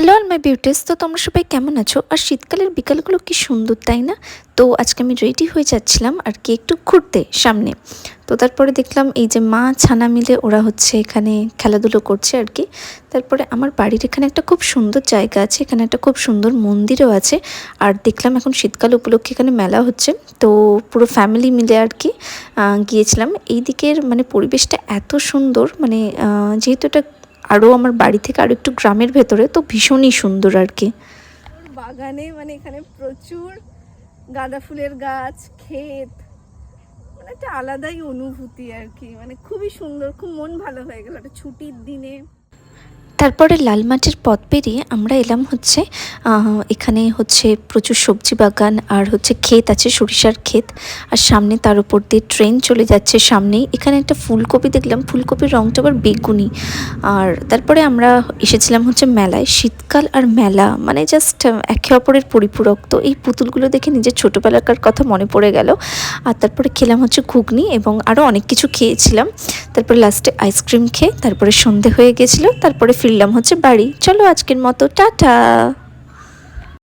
Hello all my beauties. তো তোমরা সবাই কেমন আছো? আর শীতকালের বিকালগুলো কি সুন্দর, তাই না? তো আজকে আমি রেডি হয়ে যাচ্ছিলাম আর কি একটু ঘুরতে সামনে। তো তারপরে দেখলাম এই যে মা ছানা মিলে ওরা হচ্ছে এখানে খেলাধুলো করছে আর কি। তারপরে আমার বাড়ির এখানে একটা খুব সুন্দর জায়গা আছে, এখানে একটা খুব সুন্দর মন্দিরও আছে। আর দেখলাম এখন শীতকাল উপলক্ষে এখানে মেলা হচ্ছে, তো পুরো ফ্যামিলি মিলে আর কি গিয়েছিলাম। এই দিকের মানে পরিবেশটা এত সুন্দর, মানে যেহেতু এটা আরও আমার বাড়ি থেকে আরও একটু গ্রামের ভেতরে, তো ভীষণই সুন্দর আর কি। বাগানে মানে এখানে প্রচুর গাঁদা ফুলের গাছ, ক্ষেত, মানে একটা আলাদাই অনুভূতি আর কি। মানে খুবই সুন্দর, খুব মন ভালো হয়ে গেল একটা ছুটির দিনে। তারপরে লালমাটির পথ পেরিয়ে আমরা এলাম হচ্ছে এখানে হচ্ছে প্রচুর সবজি বাগান আর হচ্ছে ক্ষেত আছে, সরিষার ক্ষেত। আর সামনে তার উপর দিয়ে ট্রেন চলে যাচ্ছে সামনেই। এখানে একটা ফুলকপি দেখলাম, ফুলকপির রঙটা আবার বেগুনি। আর তারপরে আমরা এসেছিলাম হচ্ছে মেলায়। শীতকাল আর মেলা মানে জাস্ট একে অপরের পরিপূরক। তো এই পুতুলগুলো দেখে নিজের ছোটোবেলাকার কথা মনে পড়ে গেল। আর তারপরে খেলাম হচ্ছে ঘুগনি এবং আরও অনেক কিছু খেয়েছিলাম। তারপরে লাস্টে আইসক্রিম খেয়ে তারপরে সন্ধে হয়ে গেছিলো। তারপরে ফিরলাম হচ্ছে বাড়ি। চলো আজকের মতো টাটা।